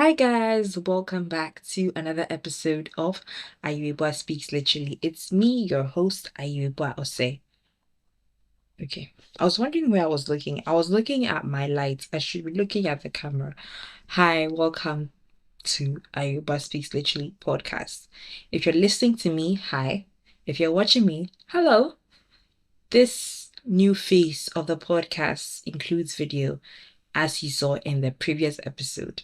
Hi guys, welcome back to another episode of Ayirebuah Speaks Literally. It's me, your host, Ayirebuah Ose. Okay, I was wondering where I was looking. I was looking at my lights. I should be looking at the camera. Hi, welcome to Ayirebuah Speaks Literally podcast. If you're listening to me, hi. If you're watching me, hello. This new phase of the podcast includes video, as you saw in the previous episode.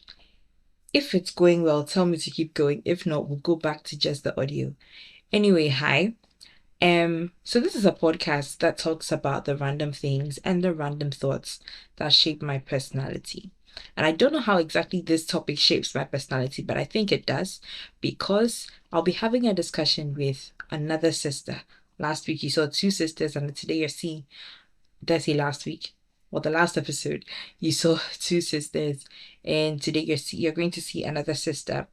If it's going well, tell me to keep going. If not, we'll go back to just the audio. Anyway, hi. So this is a podcast that talks about the random things and the random thoughts that shape my personality. And I don't know how exactly this topic shapes my personality, but I think it does because I'll be having a discussion with another sister. Last week you saw two sisters, and today you're seeing, did I say last week? Well, the last episode, you saw two sisters, and today you're going to see another sister.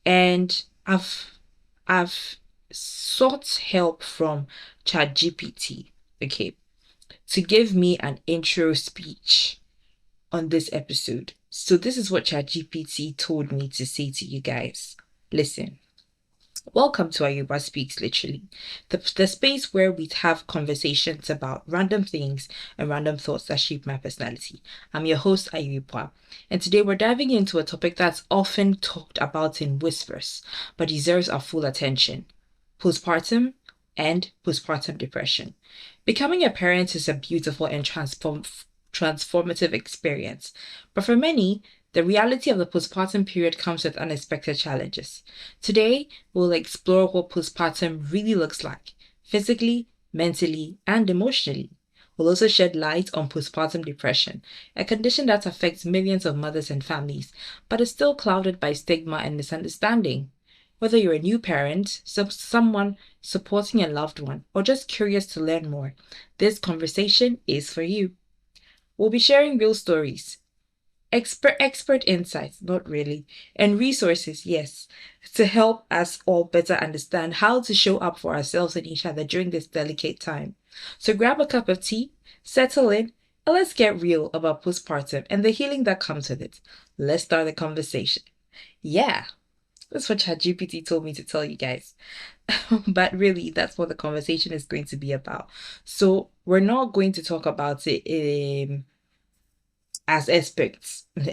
And I've sought help from ChatGPT, okay, to give me an intro speech on this episode. So this is what ChatGPT told me to say to you guys. Listen. Welcome to Ayirebuah Speaks Literally, the space where we have conversations about random things and random thoughts that shape my personality. I'm your host, Ayirebuah, and today we're diving into a topic that's often talked about in whispers, but deserves our full attention: postpartum and postpartum depression. Becoming a parent is a beautiful and transformative experience, but for many, the reality of the postpartum period comes with unexpected challenges. Today, we'll explore what postpartum really looks like, physically, mentally, and emotionally. We'll also shed light on postpartum depression, a condition that affects millions of mothers and families, but is still clouded by stigma and misunderstanding. Whether you're a new parent, someone supporting a loved one, or just curious to learn more, this conversation is for you. We'll be sharing real stories, expert insights, not really, and resources, yes, to help us all better understand how to show up for ourselves and each other during this delicate time. So grab a cup of tea, settle in, and let's get real about postpartum and the healing that comes with it. Let's start the conversation. Yeah, that's what ChatGPT told me to tell you guys. But really, that's what the conversation is going to be about. So we're not going to talk about it as experts, but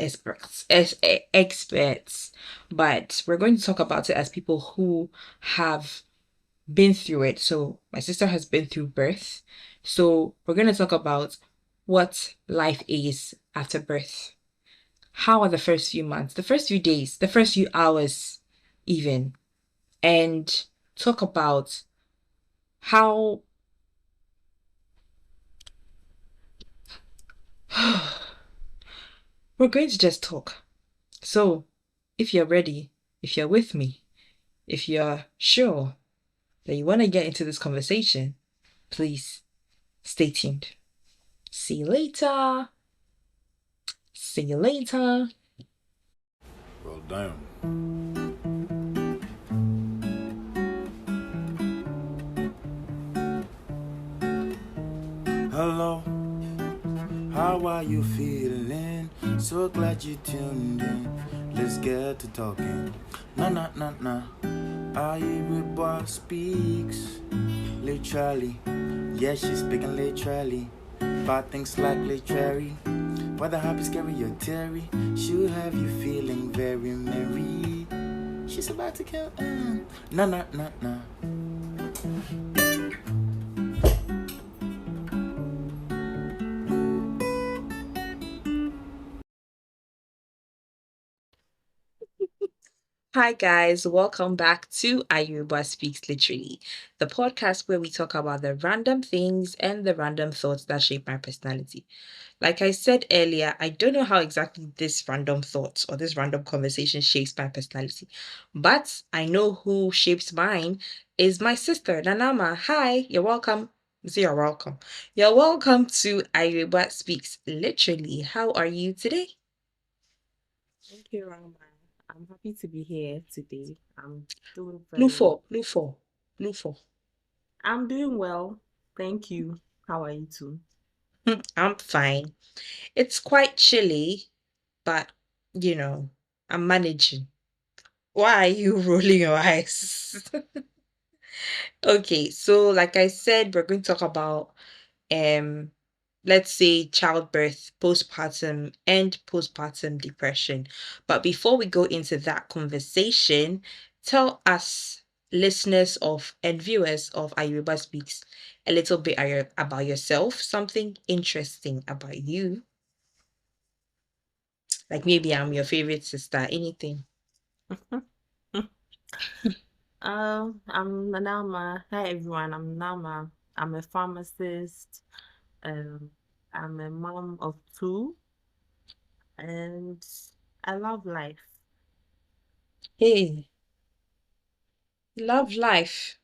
we're going to talk about it as people who have been through it. So my sister has been through birth, so we're going to talk about what life is after birth. How are the first few months, the first few days, the first few hours even, and talk about how we're going to just talk. So if you're ready, if you're with me, if you're sure that you want to get into this conversation, please stay tuned. See you later. See you later. Well, damn. Hello, how are you feeling? So glad you tuned in. Let's get to talking. Nah. Ayirebuah speaks literally. Yeah, she's speaking literally. About things like literary. Whether happy, scary, or teary, she'll have you feeling very merry. She's about to kill. Nah. Hi guys, welcome back to Ayirebuah Speaks Literally, the podcast where we talk about the random things and the random thoughts that shape my personality. Like I said earlier, I don't know how exactly this random thoughts or this random conversation shapes my personality, but I know who shapes mine is my sister, Nanama. Hi, you're welcome. So you're welcome. You're welcome to Ayirebuah Speaks Literally. How are you today? Thank you, Rama. I'm happy to be here today. I'm doing Blue very well. four, blue four, blue four. I'm doing well. Thank you. How are you too? I'm fine. It's quite chilly, but you know. I'm managing. Why are you rolling your eyes? Okay, so like I said, we're going to talk about um let's say childbirth, postpartum, and postpartum depression. But before we go into that conversation, tell us listeners of and viewers of Ayirebuah Speaks a little bit about yourself, something interesting about you. Like maybe I'm your favorite sister, anything. I'm Nanama. Hi everyone, I'm Nama. I'm a pharmacist. Um, I'm a mom of two, and I love life. Hey, love life.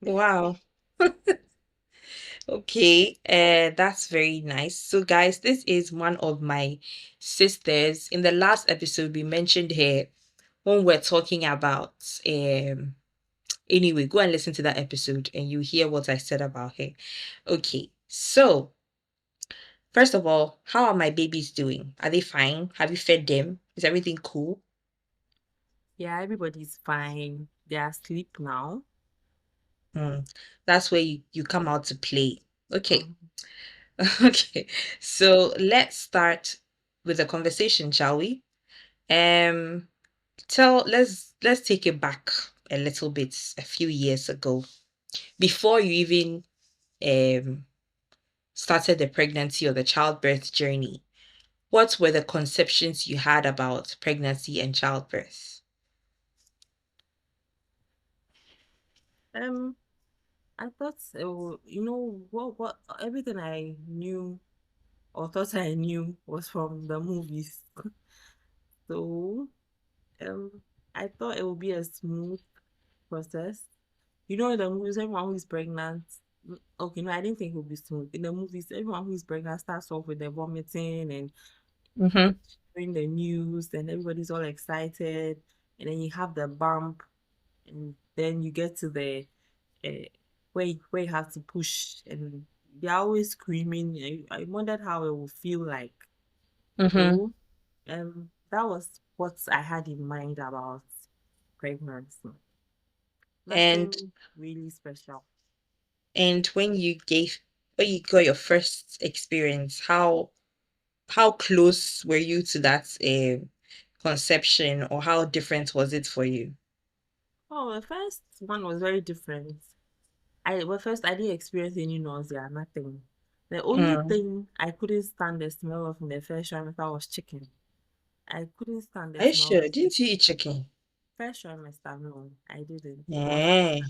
Wow. Okay, that's very nice. So, guys, this is one of my sisters. In the last episode, we mentioned her when we're talking about anyway, go and listen to that episode and you hear what I said about her. Okay, so first of all, how are my babies doing? Are they fine? Have you fed them? Is everything cool? Yeah, everybody's fine. They are asleep now. Hmm. That's where you come out to play. Okay. Mhm. Okay. So let's start with the conversation, shall we? Um, let's take it back a little bit, a few years ago, before you even um started the pregnancy or the childbirth journey. What were the conceptions you had about pregnancy and childbirth? Um, I thought, what everything I knew or thought I knew was from the movies. So, um, I thought it would be a smooth process. You know, in the movies, everyone who is pregnant, okay, no, I didn't think it would be smooth. In the movies, everyone who is pregnant starts off with the vomiting and Mm-hmm. during the news, and everybody's all excited, and then you have the bump, and then you get to the uh, where you have to push, and they're always screaming. I wondered how it would feel like. Mm-hmm. So, that was what I had in mind about pregnancy. And Nothing really special. and when you got your first experience, how close were you to that conception, or how different was it for you? Oh, the first one was very different. First I didn't experience any nausea, nothing. The only Mm. thing I couldn't stand the smell of in the first trimester was chicken. I couldn't stand the Are you smell of sure? Didn't you eat chicken? first trimester. No, I didn't. It was after. Yeah.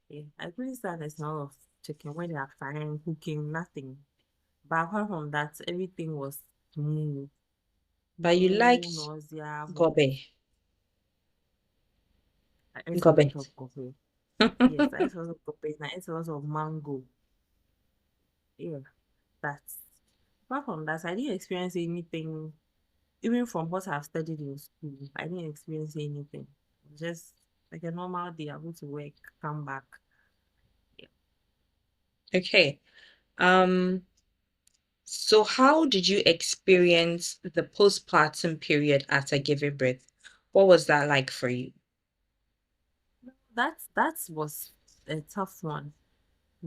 Yeah, I couldn't stand the smell of chicken when they are frying, cooking, nothing. But apart from that, everything was smooth. But you No liked nausea, vomit. gobe. I ate a Gobe. lot of coffee. Yes, I ate a lot of coffee and I ate a lot of mango. Yeah, that's apart from that, I didn't experience anything, even from what I've studied in school. I didn't experience anything. Just like a normal day, I go to work, come back. Yeah. Okay. Um, so how did you experience the postpartum period after giving birth? What was that like for you? That was a tough one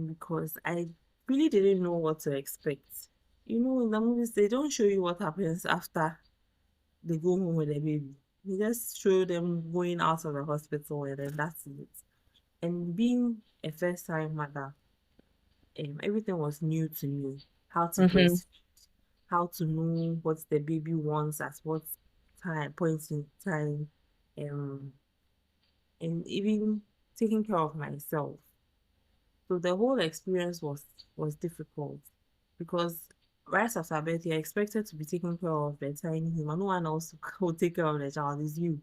because I really didn't know what to expect. You know, in the movies, they don't show you what happens after they go home with the baby. They just show them going out of the hospital and then that's it. And being a first time mother, everything was new to me. How to Mm-hmm. breastfeed, how to know what the baby wants at what time, points in time, um, and even taking care of myself. So the whole experience was difficult because right after birth, you're expected to be taking care of the tiny human. No one else will take care of the child, is you.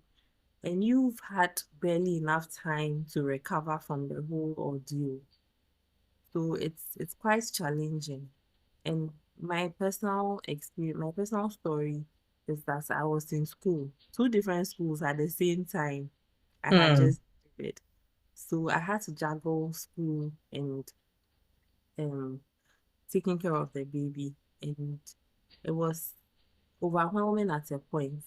And you've had barely enough time to recover from the whole ordeal. So it's quite challenging. And my personal story is that I was in school, two different schools at the same time. I had Hmm. just delivered. So I had to juggle school and um taking care of the baby. And it was overwhelming at a point.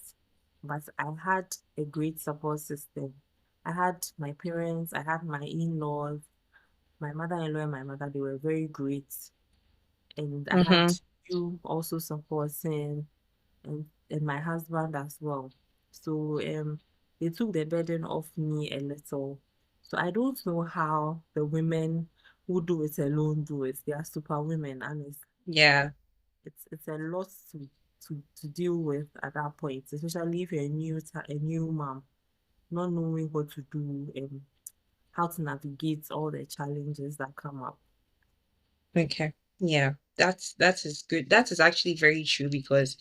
but I had a great support system. I had my parents, I had my in-laws, my mother-in-law and my mother, they were very great. And I had Mm-hmm. you also supporting and my husband as well. So they took the burden off me a little. So I don't know how the women who do it alone do it. They are super women, honestly. Yeah. It's a lot to deal with at that point, especially if you're a new mom, not knowing what to do and how to navigate all the challenges that come up. Okay. Yeah. That is good. That is actually very true because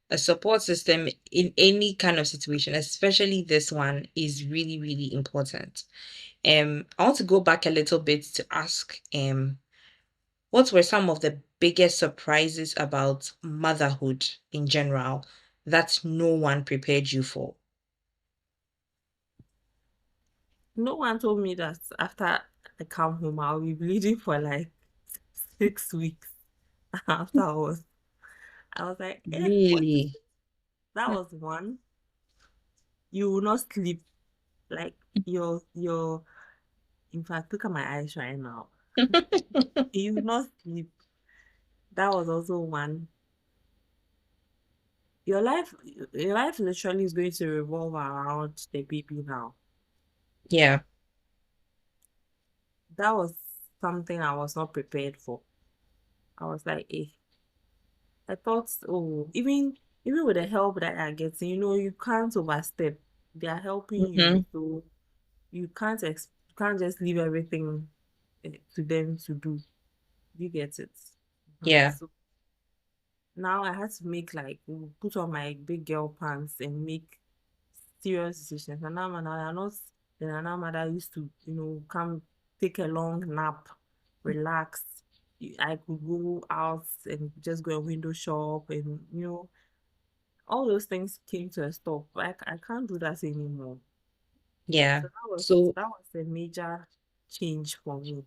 a support system in any kind of situation, especially this one, is really, really important. I want to go back a little bit to ask, what were some of the biggest surprises about motherhood in general that no one prepared you for? No one told me that after I come home, I'll be bleeding for like 6 weeks afterwards. I was like, what is Really? it? That was one. You will not sleep. Like in fact, look at my eyes right now. You will not sleep. That was also one. Your life your life literally is going to revolve around the baby now. Yeah. That was something I was not prepared for. I was like, I thought, oh, even with the help that I get, you can't overstep. They are helping you, Hmm. so you can't just leave everything to them to do. You get it. Yeah. So now I had to make like put on my big girl pants and make serious decisions. And now I'm not the Nana mother used to, come take a long nap, relax. I could go out and just go and window shop and all those things came to a stop. I can't do that anymore. Yeah. So So that was a major change for me.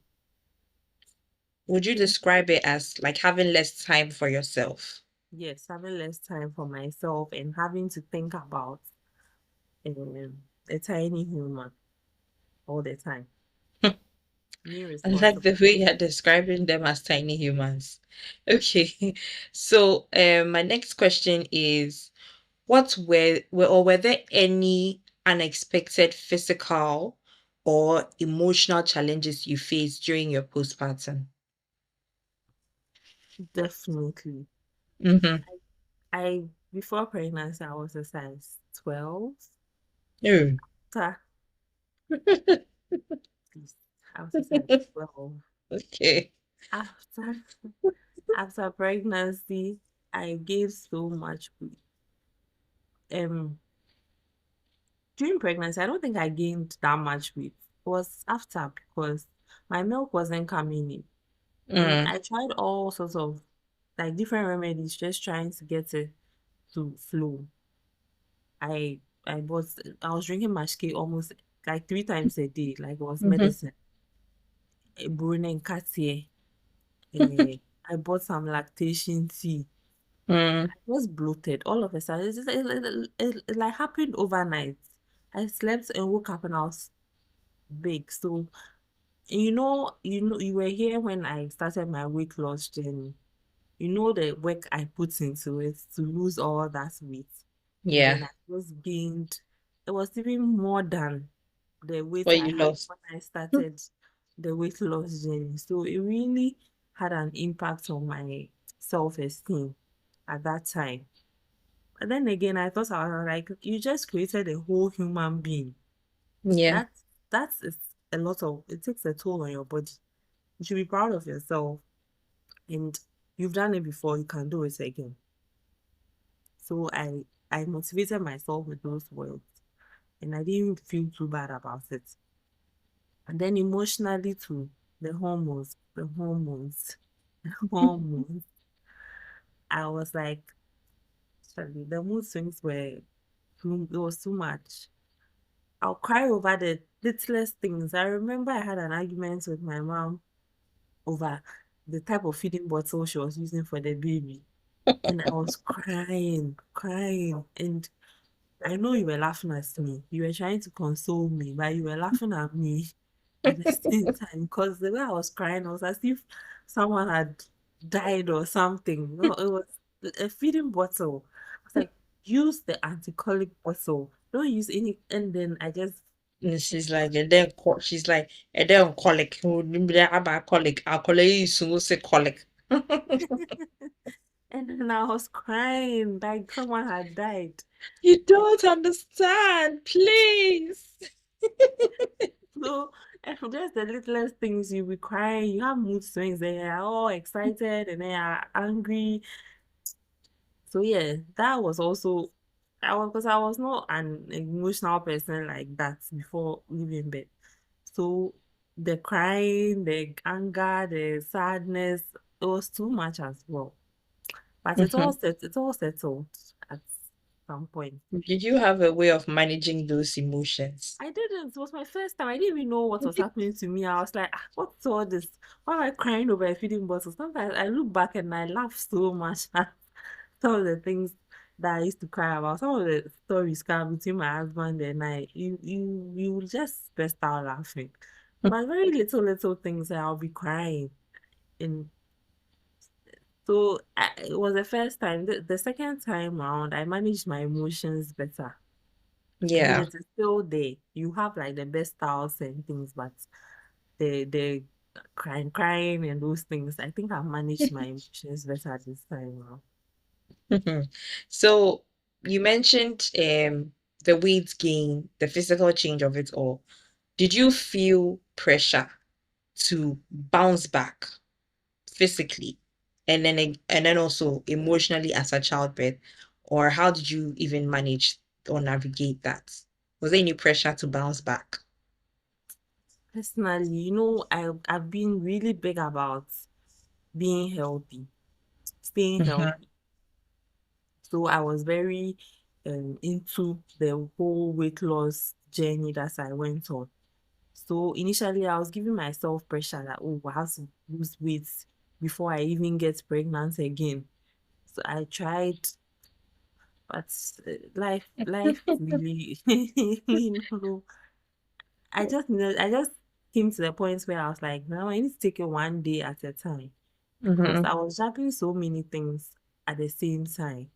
would you describe it as like having less time for yourself? Yes, having less time for myself and having to think about a tiny human all the time. New I like the responsibility. way you're describing them as tiny humans. Okay. So, my next question is, were there any unexpected physical or emotional challenges you faced during your postpartum? Definitely. Mm-hmm. I before pregnancy I was a size 12. Oh. After please, I was a size 12. Okay. After after pregnancy, I gained so much weight. Um During pregnancy, I don't think I gained that much weight. It was after because my milk wasn't coming in. And Mm, I tried all sorts of like different remedies, just trying to get it to flow. I I was drinking mashke almost like 3 times a day, like it was mm-hmm. medicine. Brune and Cartier. Eh, I bought some lactation tea. Mm, I was bloated all of a sudden. It like happened overnight. I slept and woke up and I was big. So you were here when I started my weight loss journey. You know the work I put into it to lose all that weight. And yeah. then I just gained, it was even more than the weight What I you had lost. when I started the weight loss journey. So it really had an impact on my self-esteem at that time. But then again, I thought I was like, you just created a whole human being. Yeah. That that's a lot of it takes a toll on your body. You should be proud of yourself and you've done it before, you can do it again. So I motivated myself with those words and I didn't feel too bad about it. And then emotionally too, the hormones. I was like, sorry, the mood swings it was too much. I'll cry over the littlest things. I remember I had an argument with my mom over the type of feeding bottle she was using for the baby. And I was crying, crying. And I know you were laughing at me. You were trying to console me, but you were laughing at me at the same time because the way I was crying was as if someone had died or something. No, it was a feeding bottle. I was like, use the anti-colic bottle. Don't use any. And then I just, And she's like, and then she's like, and then colic. About colic. Our colleague is to say colic. and then I was crying like someone had died. You don't understand, please. So, just the littlest things you be crying, you have mood swings, then you're all excited and then you're angry. So yeah, that was also I was because I was not an emotional person like that before leaving bed. So the crying, the anger, the sadness, it was too much as well. But Mhm. it's all settled at some point. Did you have a way of managing those emotions? I didn't. It was my first time. I didn't even know what was happening to me. I was like, "Ah, what's all this? Why am I crying over a feeding bottle?" Sometimes I look back and I laugh so much at some of the things that I used to cry about. Some of the stories come between my husband and I. You will just burst out laughing. But very little things I'll be crying. And so it was the first time. The second time around, I managed my emotions better. I mean, Yeah. it is still there. You have like the best styles and things, but the crying and those things, I think I've managed my emotions better this time around. Mhm. So you mentioned the weight gain, the physical change of it all. Did you feel pressure to bounce back physically and then also emotionally as a childbirth? Or how did you even manage or navigate that? Was there any pressure to bounce back? Personally, I've been really big about being healthy, staying Mhm. healthy. So I was very into the whole weight loss journey that I went on. So initially, I was giving myself pressure that, oh, I have to lose weight before I even get pregnant again. So I tried, but life really, I just came to the point where I was like, now I need to take it one day at a time because Mhm. I was juggling so many things at the same time,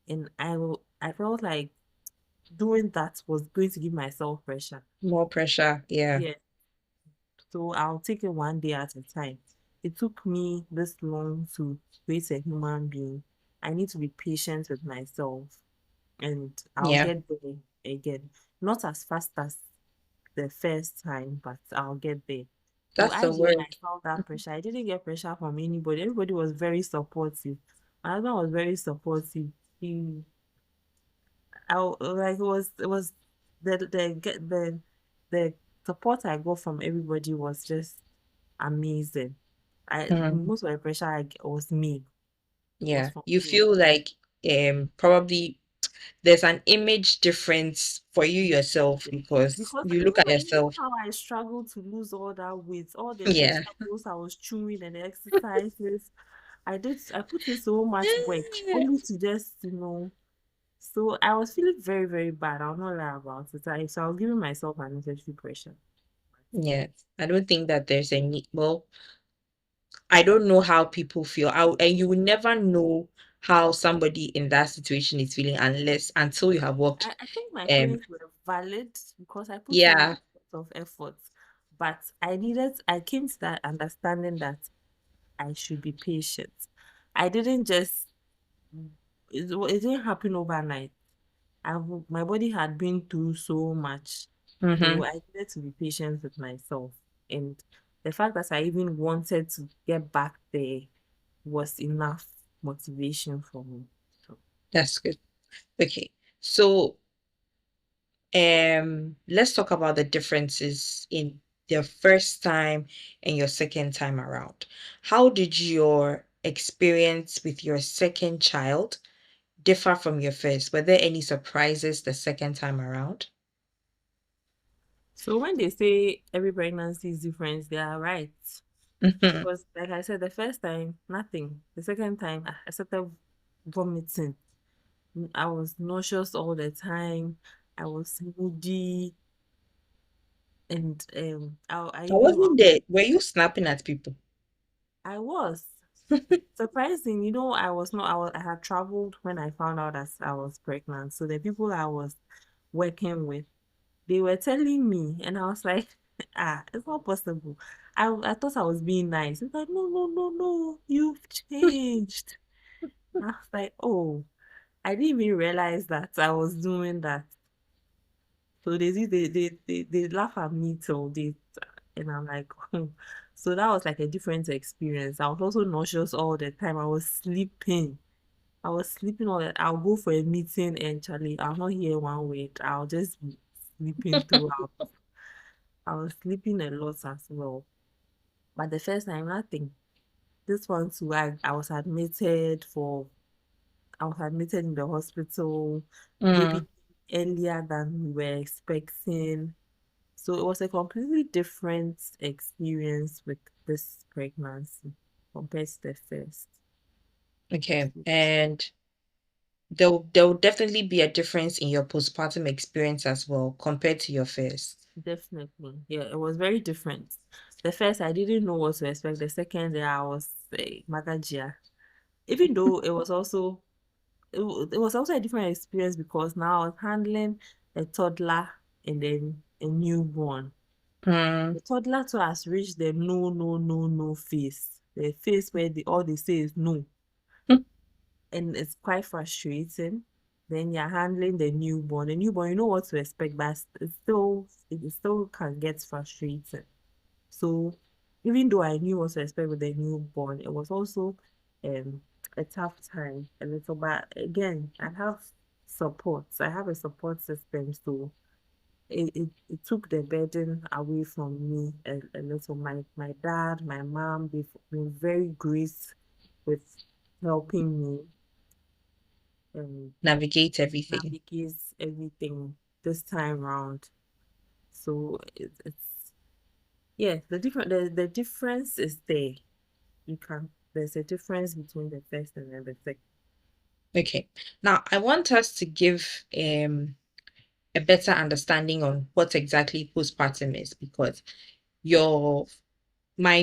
and I felt like doing that was going to give myself pressure. More pressure, yeah. Yeah, so I'll take it one day at a time. It took me this long to raise a human being. I need to be patient with myself and I'll Yeah. get there again. Not as fast as the first time, but I'll get there. So That's I the when I word. felt that pressure, I didn't get pressure from anybody. Everybody was very supportive. My husband was very supportive. He, like it was the support I got from everybody was just amazing. I Mhm. Most of the pressure was me, was Yeah. from You me. feel like probably there's an image difference for you yourself because Because you look at even yourself. how I struggled to lose all that weight, all the Yeah. vegetables I was chewing and the exercises, I put in so much work only to just. So I was feeling very, very bad. I'll not lie about it. So I was giving myself unnecessary pressure. Yeah. I don't think that there's any, well, I don't know how people feel. And you will never know how somebody in that situation is feeling unless until you have worked. I think my Um, feelings were valid because I put in yeah. a lot of effort. But I came to that understanding that I should be patient. I didn't just, it didn't happen overnight. My body had been through so much. So Mm-hmm. I needed to be patient with myself. And the fact that I even wanted to get back there was enough motivation for me. So, That's good. Okay. So let's talk about the differences in your first time and your second time around. How did your experience with your second child differ from your first? Were there any surprises the second time around? so when they say every pregnancy is different, they are right. Mhm. Because like I said, the first time, nothing. The second time, I started vomiting. I was nauseous all the time. I was moody, and I I even wasn't there. Were you snapping at people? I was surprising. I had traveled when I found out that I was pregnant. So the people I was working with, they were telling me, and I was like, ah, it's not possible. I thought I was being nice. It's like, no, no, no, no, you've changed. I was like, oh, I didn't even realize that I was doing that. So they laugh at me till they, and I'm like, oh. So that was like a different experience. I was also nauseous all the time. I was sleeping. I was sleeping all that. I'll go for a meeting and Charlie, I'll not hear one word. I'll just be sleeping throughout. I was sleeping a lot as well. But the first time, nothing. This one too, I was admitted in the hospital. Baby Mm, earlier than we were expecting. So it was a completely different experience with this pregnancy compared to the first. okay. And there'll definitely be a difference in your postpartum experience as well compared to your first. Definitely. Yeah, it was very different. The first, I didn't know what to expect. The second day, I was Magajia. Even though it was also a different experience because now I was handling a toddler and then a newborn. Mm, The toddler too has reached the no, no, no, no phase. The phase where all they say is no. And it's quite frustrating. Then you're handling the newborn. The newborn, you know what to expect, but it still can get frustrating. So even though I knew what to expect with the newborn, it was also um a tough time a little. But again, I have support. I have a support system, so it took the burden away from me a little. My dad, my mom, they've been very great with helping me um navigate everything. navigate everything this time round. So it's yeah, the difference is there. There's a difference between the first and then the second. Okay. Now I want us to give a better understanding on what exactly postpartum is because your my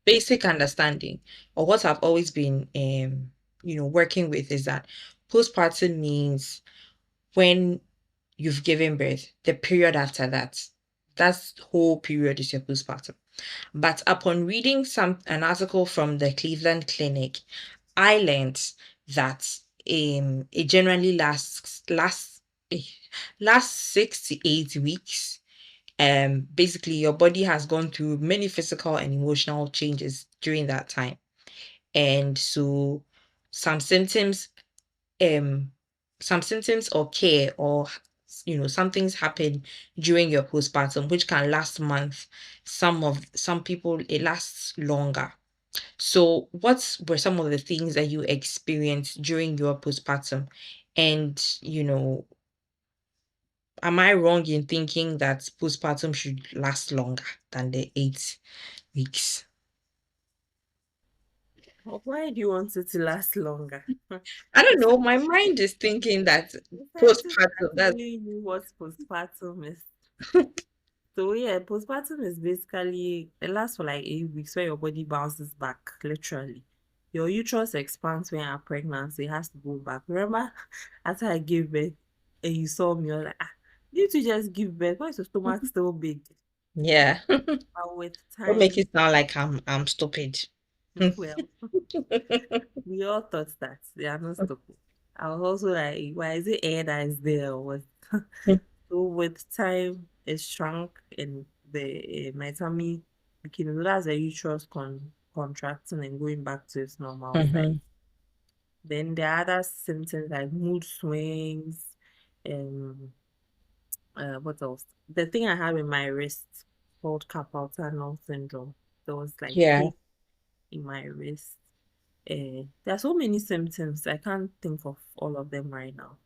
basic understanding or what I've always been working with is that postpartum means when you've given birth, the period after that. That's whole period is your postpartum. But upon reading an article from the Cleveland Clinic, I learned that it generally eh, lasts 6 to 8 weeks. Basically your body has gone through many physical and emotional changes during that time. And so some symptoms um some symptoms or care or some things happen during your postpartum which can last months. Some people it lasts longer. So what were some of the things that you experienced during your postpartum? And am I wrong in thinking that postpartum should last longer than the 8 weeks? Why do you want it to last longer? I don't It's know. My mind is thinking that starting postpartum, by that's telling you what postpartum is. So yeah, postpartum is basically it lasts for like 8 weeks where your body bounces back, literally. Your uterus expands when you're pregnant, so it has to go back. Remember, after I gave birth and you saw me, you're like, ah, did you just give birth? Why is your stomach still big? yeah. But with Don't make time, it sound like I'm stupid. well, we all thought that they are not stupid. I was also like, why is it air that is there? Or what? So with time, it shrunk and the my tummy became that's the uterus contracting and going back to its normal size. Mhm. Then there are other symptoms like mood swings, um, what else? The thing I have in my wrist called carpal tunnel syndrome. There was like Yeah. pain in my wrist. There are so many symptoms. I can't think of all of them right now.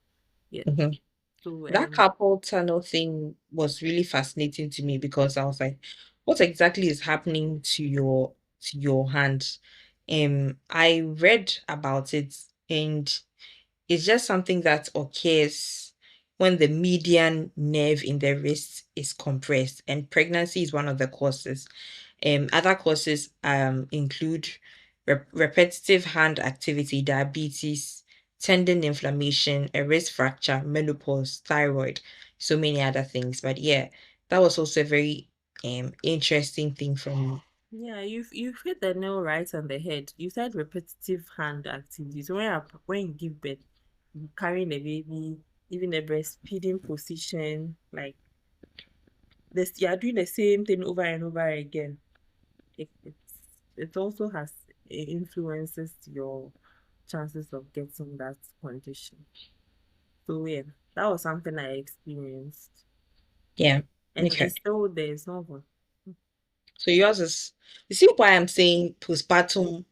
Yeah. Mhm. So That carpal tunnel thing was really fascinating to me because I was like, what exactly is happening to your hand? I read about it and It's just something that occurs when the median nerve in the wrist is compressed, and pregnancy is one of the causes. Other causes include repetitive hand activity, diabetes, tendon inflammation, a wrist fracture, menopause, thyroid, so many other things. But yeah, that was also a very interesting thing from me. Yeah, you've hit the nail right on the head. You said repetitive hand activities. When you give birth, you carrying the baby, even the breastfeeding position, like this, you are doing the same thing over and over again. It also has influences your chances of getting that condition. So yeah, that was something I experienced, Yeah. and Okay. it's still there. It's not over. So yours is, you see why I'm saying postpartum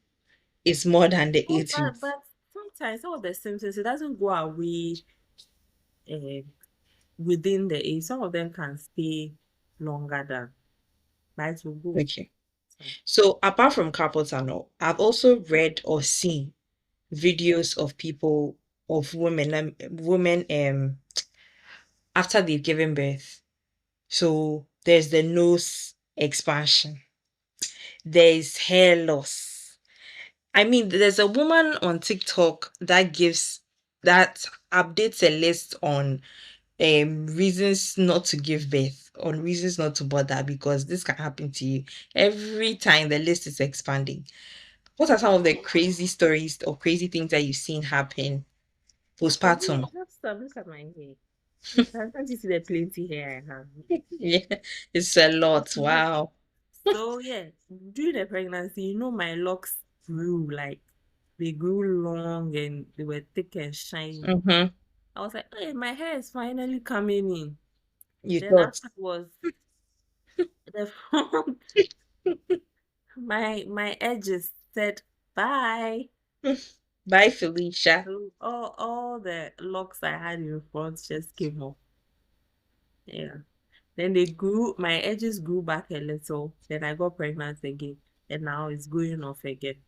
is more than the Oh, 8 weeks. but sometimes some of the symptoms it doesn't go away uh, within the age. Some of them can stay longer than, but it will go. Okay. So, So apart from carpal tunnel, I've also read or seen videos of people, of women after they've given birth. So there's the nose expansion, there's hair loss. I mean, there's a woman on TikTok that updates a list on reasons not to give birth, on reasons not to bother, because this can happen to you every time. The list is expanding. What are some of the crazy stories or crazy things that you've seen happen oh, yeah, postpartum? just stop. Look at my hair. Can't you see the plenty hair I have? Yeah, it's a lot. Wow. So yeah, during the pregnancy, my locks grew like they grew long and they were thick and shiny. Mm-hmm. I was like, hey, my hair is finally coming in. You Then thought. afterwards, the front, my edges said bye. Bye, Felicia. So all the locks I had in front just came off. Yeah. Then my edges grew back a little. Then I got pregnant again. And now it's going off again.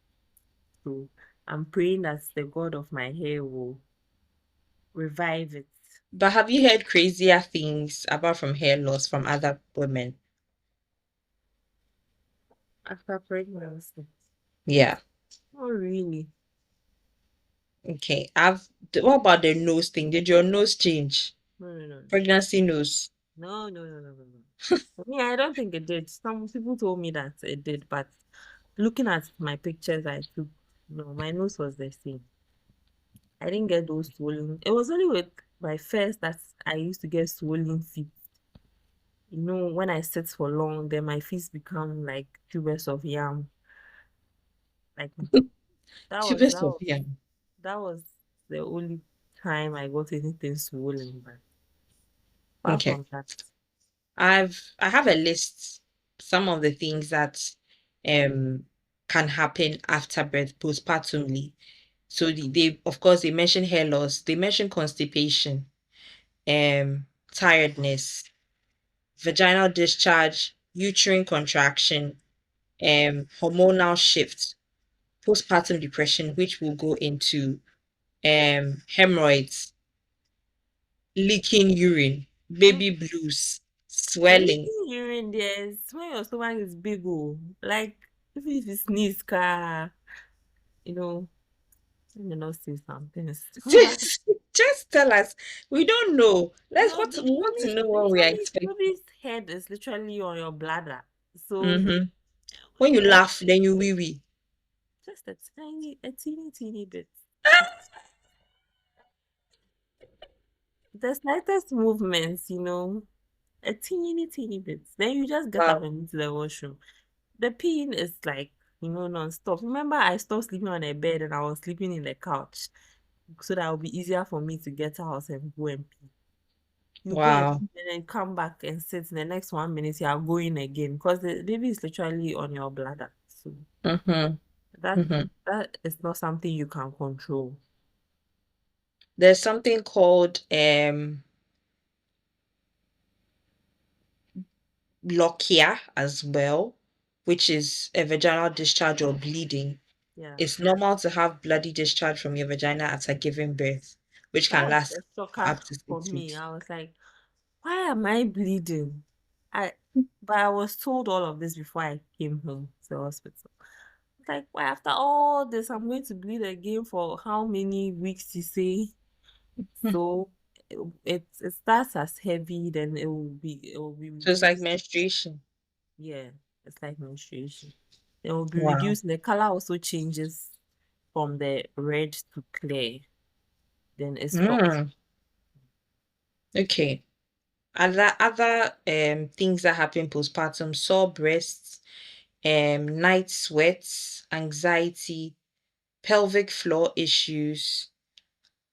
So I'm praying that the God of my hair will revive it But have you heard crazier things apart from hair loss from other women? after pregnancy. Yeah. Oh, really? Okay. What about the nose thing? Did your nose change? No, no, no. Pregnancy nose. No, no, no, no, no, no. For me, I don't think it did. Some people told me that it did, but looking at my pictures I took, no, my nose was the same. I didn't get those swollen. It was only with my first that I used to get swollen feet. When I sit for long, then my feet become like tubers of yam. Like that was Tubers that of was yam. that was the only time I got anything swollen. But apart Okay. from that, I have a list, some of the things that um can happen after birth, postpartumly. So they of course they mention hair loss, they mention constipation, tiredness, vaginal discharge, uterine contraction, hormonal shifts, postpartum depression, which will go into hemorrhoids, leaking urine, mm, baby blues, the swelling. leaking urine there is when your stomach is big. Oh, like even if you sneeze, car, you know, let me not say something. Just tell us. We don't know. No, We want to know what we are expecting. baby's head is literally on your bladder. So Mm-hmm. When you that laugh, then you wee wee. just a teeny bit. The slightest movements, a teeny bit. Then you just get up Wow. and into the washroom. The peeing is like, non-stop. Remember, I stopped sleeping on a bed and I was sleeping in the couch so that it would be easier for me to get out and go and pee. You go and Wow. pee and then come back and sit in the next 1 minute, you are going again because the baby is literally on your bladder. So Mm-hmm. that Mm-hmm. that is not something you can control. There's something called lochia as well, which is a vaginal discharge or bleeding. Yeah. It's normal to have bloody discharge from your vagina after giving birth, which That can was last a for shocker up to for 6 weeks. me. I was like, why am I bleeding? I but I was told all of this before I came home to the hospital. Like, why after all this I'm going to bleed again for how many weeks you say? Hmm. So it starts as heavy, then it will be So it's like reduced. menstruation. Yeah, it's like menstruation. It will be Wow. reduced. The color also changes from the red to clear. Then it stops. Mm, okay. Other things that happen postpartum: sore breasts, night sweats, anxiety, pelvic floor issues.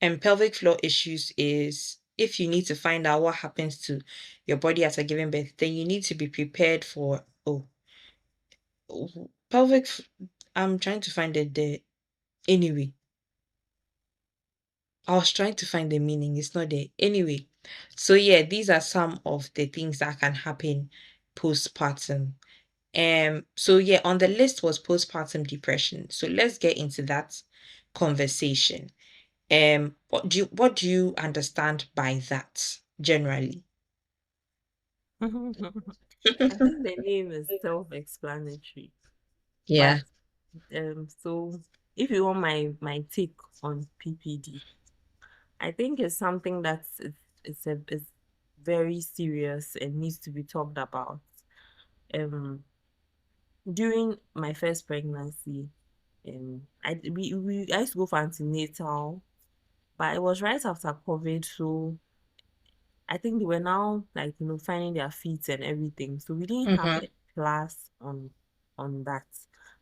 And pelvic floor issues is if you need to find out what happens to your body after giving birth, then you need to be prepared for pelvic. I'm trying to find it there. Anyway, I was trying to find the meaning. It's not there. Anyway, so yeah, these are some of the things that can happen postpartum. So yeah, on the list was postpartum depression. So let's get into that conversation. What do you understand by that generally? I think the name is self-explanatory. But Yeah. so if you want my take on PPD, I think it's something it's very serious and needs to be talked about. Um, during my first pregnancy, I used to go for antenatal, but it was right after COVID, so I think they were now like finding their feet and everything. So we didn't have Mm-hmm. a class on that.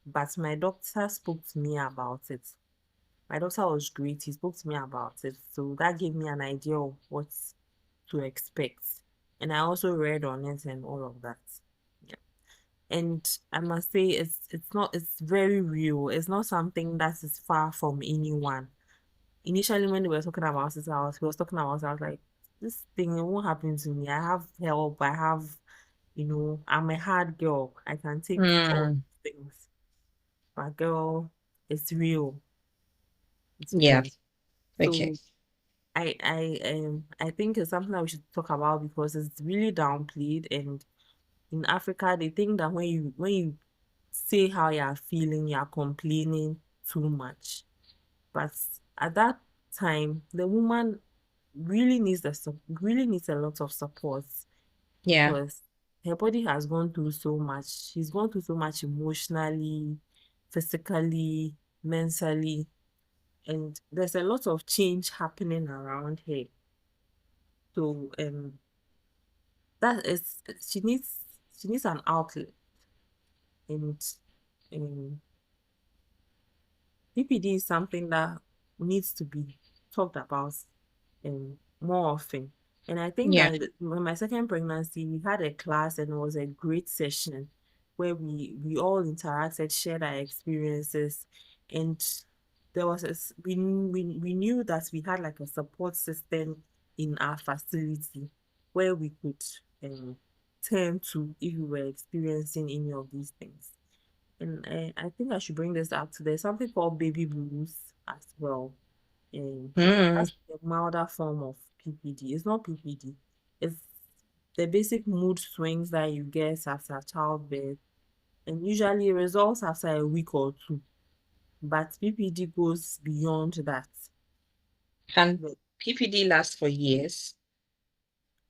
But my doctor spoke to me about it. My doctor was great. He spoke to me about it. So that gave me an idea of what to expect. And I also read on it and all of that. Yeah. And I must say it's very real. It's not something that is far from anyone. Initially when they were talking about it, he was talking about it, I was like, this thing it won't happen to me. I have help, I'm a hard girl. I can take all Mm, these things. But girl, it's real. It's yeah. real. Okay. So I think it's something that we should talk about because it's really downplayed, and in Africa they think that when you say how you're feeling, you're complaining too much. But at that time, the woman really needs a lot of support Yeah. because her body has gone through so much. She's gone through so much emotionally, physically, mentally, and there's a lot of change happening around her. So that is she needs an outlet, and um PPD is something that needs to be talked about more often. And I think Yeah. that when my second pregnancy, we had a class and it was a great session where we all interacted, shared our experiences, and we knew that we had like a support system in our facility where we could um, turn to if we were experiencing any of these things. And I think I should bring this up to there's something called baby blues as well. And Mm, that's a milder form of PPD. It's not PPD. It's the basic mood swings that you get after childbirth. And usually it resolves after a week or two. But PPD goes beyond that. can But PPD last for years?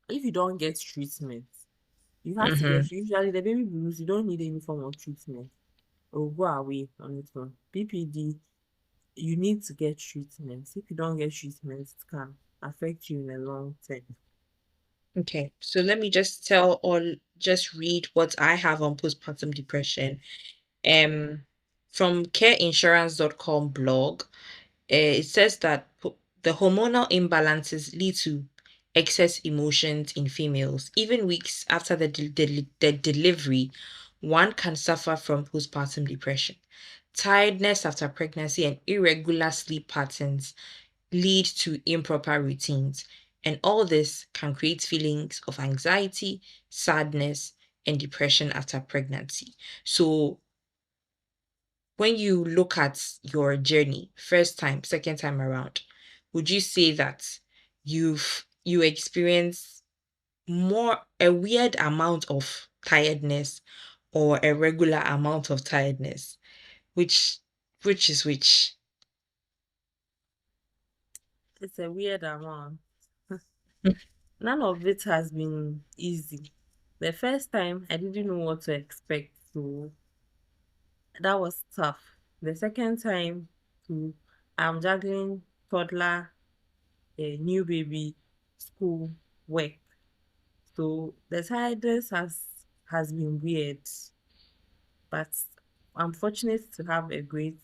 if you don't get treatment, you have to Mm-hmm. get usually the baby blues, you don't need any form of treatment. It will go away on its own. PPD, you need to get treatment. If you don't get treatment, it can affect you in the long term. Okay. So let me just read what I have on postpartum depression. Um, from careinsurance.com blog. It says that the hormonal imbalances lead to excess emotions in females. Even weeks after the delivery, one can suffer from postpartum depression. Tiredness after pregnancy and irregular sleep patterns lead to improper routines. And all this can create feelings of anxiety, sadness, and depression after pregnancy. So when you look at your journey, first time, second time around, would you say that you experience more a weird amount of tiredness or a regular amount of tiredness? Which which is which? It's a weird amount. None of it has been easy. The first time I didn't know what to expect, so that was tough. The second time, too, I'm juggling toddler, a new baby, school, work. So the tiredness has been weird, but I'm fortunate to have a great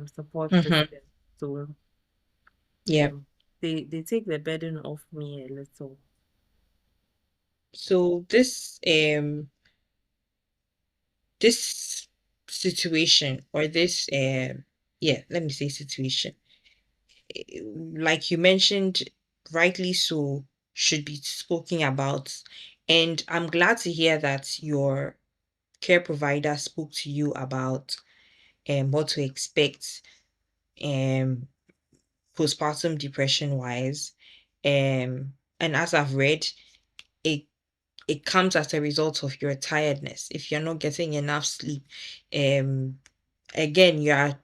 support Mm-hmm. system. So Yeah. they take the burden off me a little. So this situation or this yeah, let me say situation, like you mentioned, rightly so, should be spoken about. And I'm glad to hear that your care provider spoke to you about what to expect um postpartum depression wise. And as I've read, it it comes as a result of your tiredness. If you're not getting enough sleep, um again, you are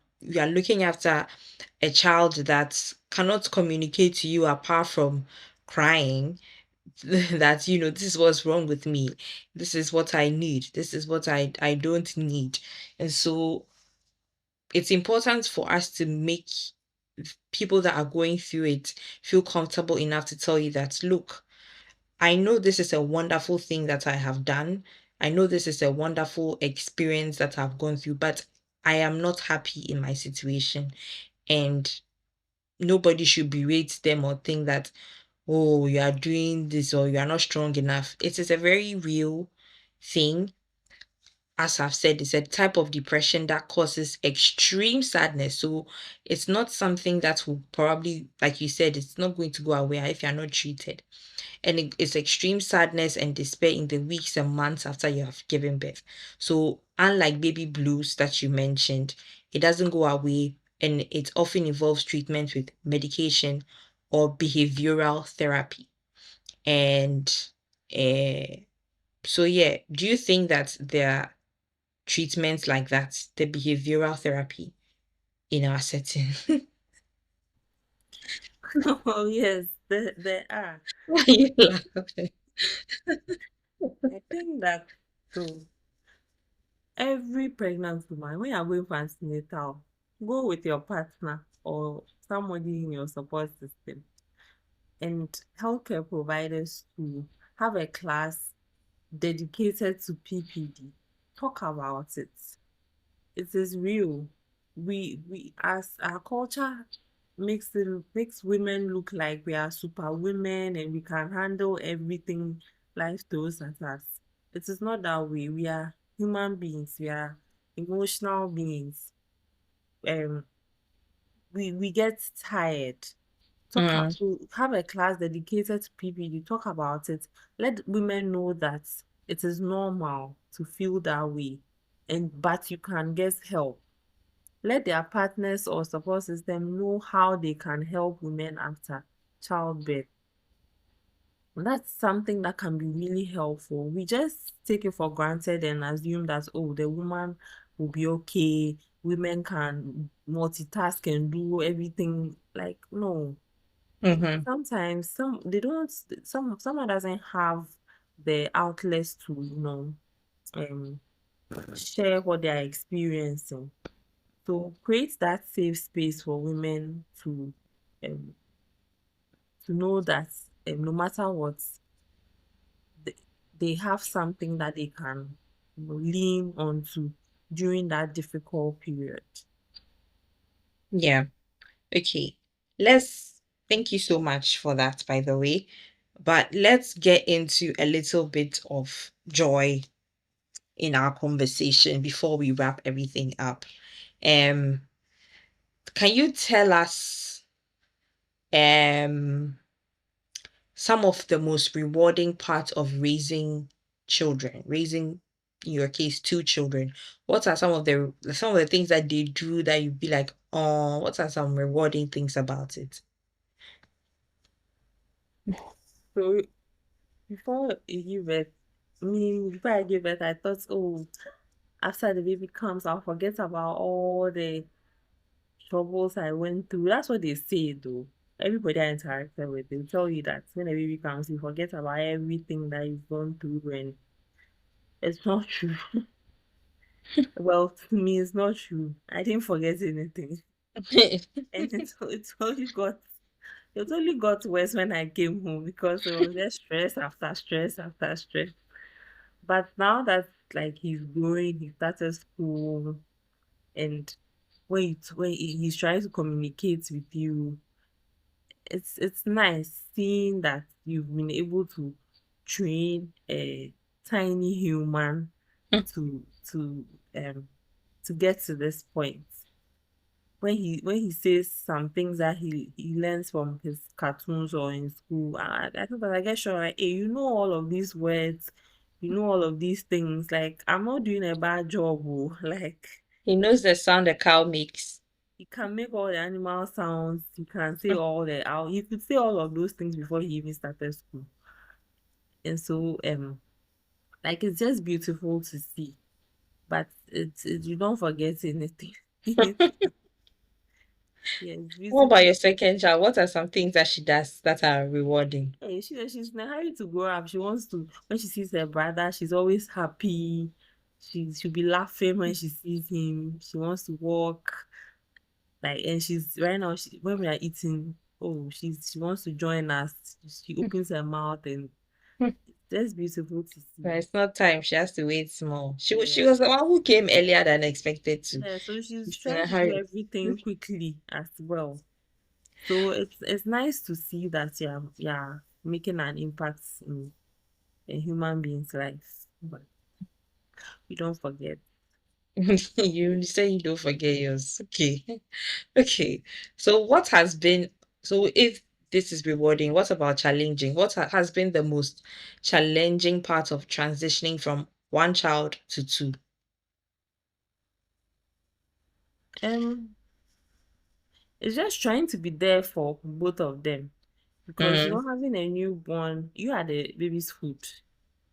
looking after a child that cannot communicate to you apart from crying that this is what's wrong with me, this is what I need, this is what I don't need. And so it's important for us to make people that are going through it feel comfortable enough to tell you that, look, I know this is a wonderful thing that I have done. I know this is a wonderful experience that I've gone through, but I am not happy in my situation. And nobody should berate them or think that, oh, you are doing this or you are not strong enough. It is a very real thing. As I've said, it's a type of depression that causes extreme sadness. So it's not something that will probably, like you said, it's not going to go away if you're not treated. And it's extreme sadness and despair in the weeks and months after you have given birth. So unlike baby blues that you mentioned, it doesn't go away, and it often involves treatment with medication or behavioral therapy. And uh, so yeah, do you think that there are treatments like that, the behavioral therapy in our setting? Oh yes, there are. Why are you laughing? I think that so every pregnant woman, when you're going for antenatal, go with your partner or somebody in your support system and healthcare providers to have a class dedicated to PPD. Talk about it. It is real. We as our culture makes women look like we are super women and we can handle everything life throws at us. It is not that way. We are human beings. We are emotional beings. Um, we get tired. Mm, To have a class dedicated to PPD, talk about it. Let women know that it is normal to feel that way, and but you can get help. Let their partners or support system know how they can help women after childbirth. That's something that can be really helpful. We just take it for granted and assume that, oh, the woman will be okay. Women can multitask and do everything. Like, no. mm-hmm. Sometimes they don't, someone doesn't have the outlets to, um, share what they are experiencing. So create that safe space for women um, to know that no matter what, they, they have something that they can lean onto during that difficult period. Yeah. Okay. Let's Thank you so much for that, by the way. But let's get into a little bit of joy in our conversation before we wrap everything up. Um, can you tell us um some of the most rewarding parts of raising children, raising in your case, two children, what are some of the things that they do that you'd be like, oh, what are some rewarding things about it? So before you give birth, before I gave birth, I thought, oh, after the baby comes, I'll forget about all the troubles I went through. That's what they say, though. Everybody I interacted with, they'll tell you that when a baby comes, you forget about everything that you've gone through, and it's not true. Well, to me, it's not true. I didn't forget anything, and it only got worse when I came home because it was just stress after stress after stress. But now that like he's growing, he started school, and when he's trying to communicate with you, it's nice seeing that you've been able to train a tiny human to to um to get to this point. When he says some things that he learns from his cartoons or in school, I thought that I get sure like, hey, you know all of these words, you know all of these things. Like I'm not doing a bad job, oh. Like He knows the sound a cow makes. he can make all the animal sounds, he can say all the out. He could say all of those things before he even started school. And so like it's just beautiful to see. But you don't forget anything. Yeah, it's What about beautiful. your second child? What are some things that she does that are rewarding? Hey, she's in a hurry to grow up. She wants to, when she sees her brother, she's always happy. She'll be laughing when she sees him. She wants to walk. Like, and she's right now, when we are eating, oh, she wants to join us. She opens her mouth, and that's beautiful to see. But it's not time. She has to wait small. She Yeah. was the one who came earlier than expected to. Yeah, so she's She's in trying a to do hurry. everything quickly as well. So it's nice to see that you're making an impact in a human being's life. But we don't forget. You say you don't forget yours. Okay. Okay. So what has been, so if this is rewarding, what about challenging? What has been the most challenging part of transitioning from one child to two? Um, it's just trying to be there for both of them because Mm, having a newborn, you are the baby's food,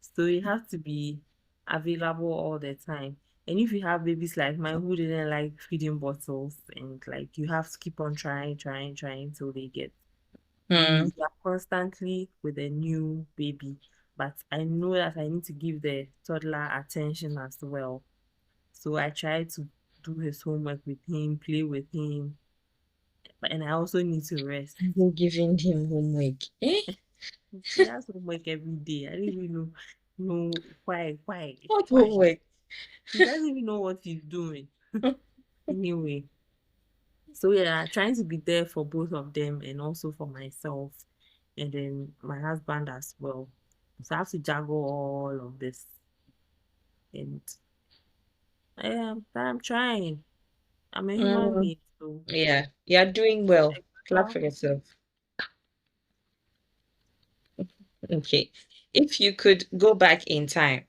so you have to be available all the time. And if you have babies like mine who didn't like feeding bottles, and like you have to keep on trying till they get, mm. you are constantly with a new baby. But I know that I need to give the toddler attention as well. So I try to do his homework with him, play with him, and I also need to rest. You're giving him homework. Eh? He has homework every day. I don't even know What why. homework? He doesn't even know what he's doing. Anyway, so yeah, trying to be there for both of them and also for myself, and then my husband as well. So I have to juggle all of this, and I'm trying. I'm a human Mm, being, so yeah, you're doing well. Clap well, for yourself. Okay. If you could go back in time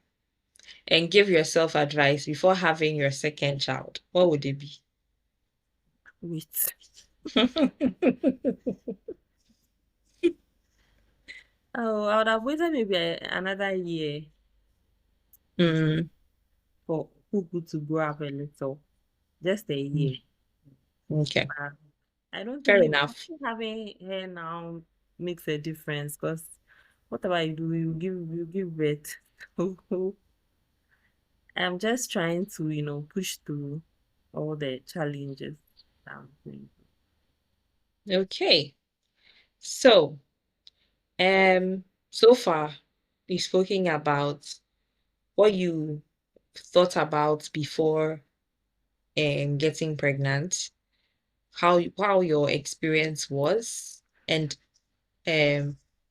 and give yourself advice before having your second child, what would it be? wait. Oh, I would have waited maybe another year Mm, for Pupu to grow up a little, just a mm, year. okay, Uh, fair I enough. think having hair now makes a difference because whatever you do, you give birth. So I'm just trying to, push through all the challenges that I'm going Okay. So, so far we've spoken about what you thought about before getting pregnant, how your experience was, and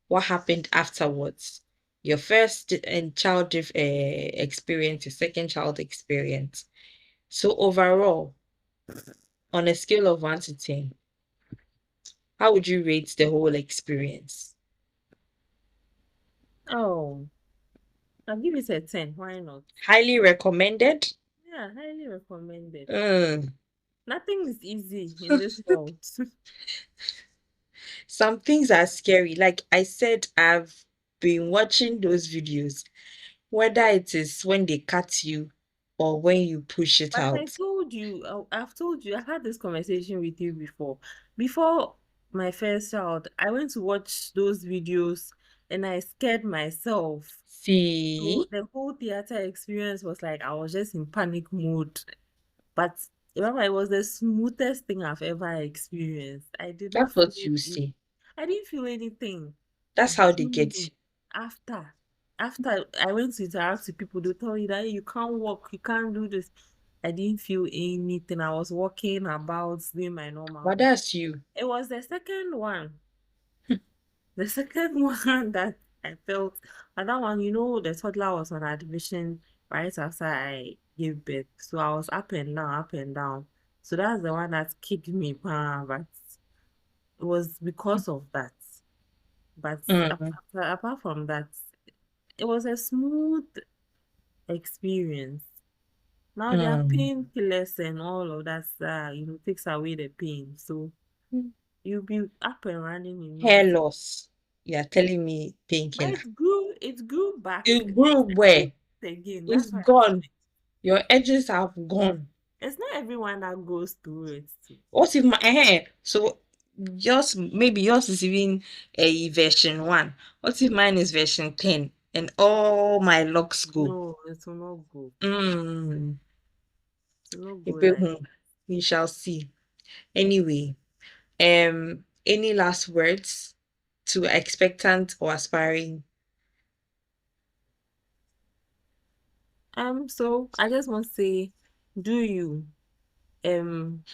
what happened afterwards. Your first child experience, your second child experience. So overall, on a scale of 1 to 10, how would you rate the whole experience? through. Oh, I'll give it a 10. Why not? Highly recommended. Yeah, highly recommended. Mm. Nothing is easy in this world. Some things are scary. Like I said, I've been watching those videos, whether it is when they cut you or when you push it But I out. told you, I've told you, I had this conversation with you before. Before my first child, I went to watch those videos and I scared myself. So See, the whole theater experience was like I was just in panic mode. But remember, it was the smoothest thing I've ever experienced. I did not that's what feel you it. see. I didn't feel anything. That's how they get Genuinely. you. After after I went to interact with people, they tell you that "Hey, you can't walk, you can't do this." I didn't feel anything. I was walking about, doing my normal But thing. that's you. It was the second one. The second one that I felt, and that one, the toddler was on admission right after I gave birth. So I was up and down, up and down. So that's the one that kicked me, but it was because of that. But Mm, apart from that, it was a smooth experience. Now there are mm. painkillers and all of that, takes away the pain. So you'll be up and running in no Hair time. loss. You're telling me But painkiller. it grew back It grew where? again. It's That's why I'm gone. saying Your edges have gone. it's not everyone that goes through it too. What if my hair? So just maybe yours is even a version 1. What if mine is version 10 and all my locks go? No, it will not go. Mm. It will not go Ebe like hu. We shall see. Anyway, any last words to expectant or aspiring? so I just want to say, do you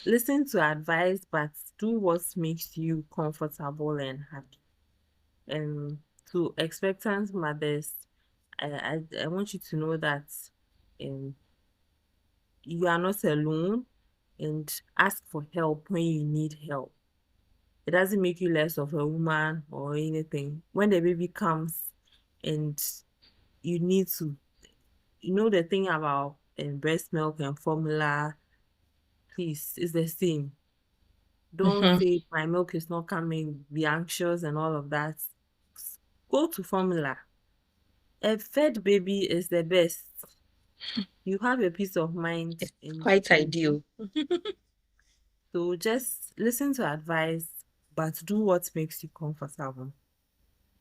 listen to advice, but do what makes you comfortable and happy. And to expectant mothers, I want you to know that um you are not alone, and ask for help when you need help. It doesn't make you less of a woman or anything. When the baby comes and you need to, the thing about breast milk and formula, please, it's the same. Don't Mhm. say my milk is not coming, be anxious and all of that. Go to formula. A fed baby is the best. You have a peace of mind It's in quite baby. ideal. So just listen to advice, but do what makes you comfortable.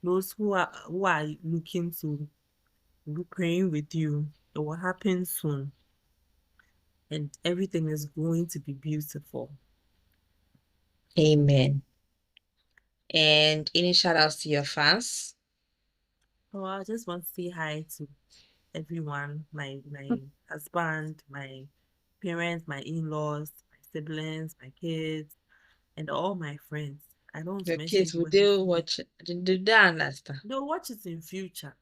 Those who are looking to be praying with you, it will happen soon, and everything is going to be beautiful. Amen. And any shout outs to your fans? So I just want to say hi to everyone, my husband, my parents, my in-laws, my siblings, my kids, and all my friends. I don't want to Your mention kids, would anybody's they name. watch? Did they understand? They'll watch it in future.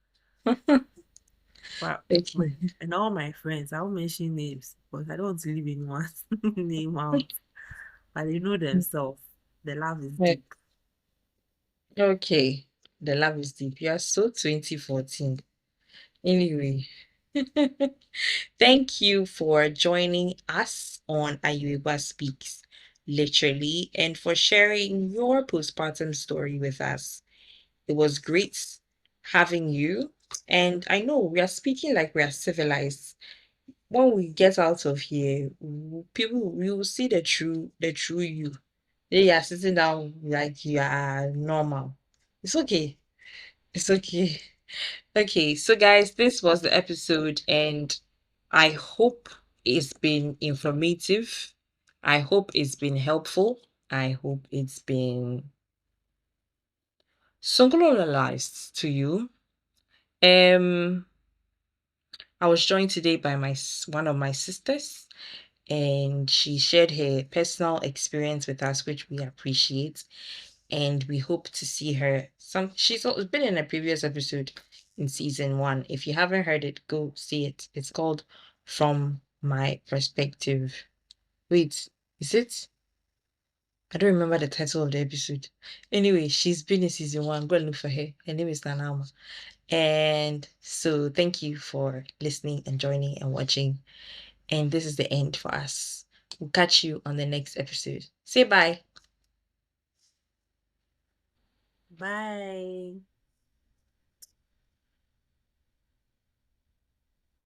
But Okay. and all my friends, I won't mention names because I don't want to leave anyone's name out. But they know themselves. The love is Like, deep. okay. The love is deep. You are so 2014. Anyway, thank you for joining us on Ayirebuah Speaks, literally, and for sharing your postpartum story with us. It was great having you. And I know we are speaking like we are civilized. When we get out of here, people will see the true you. They are sitting down like you are normal. It's okay. It's okay. Okay, so guys, this was the episode, and I hope it's been informative. I hope it's been helpful. I hope it's been songolarized to you. Um, I was joined today by one of my sisters, and she shared her personal experience with us, which we appreciate. And we hope to see her. She's been in a previous episode in season 1. If you haven't heard it, go see it. It's called From My Perspective. Wait, is it? I don't remember the title of the episode. Anyway, she's been in season one. Go and look for her. Her name is Nanama. And so thank you for listening and joining and watching. And this is the end for us. We'll catch you on the next episode. Say bye. Bye.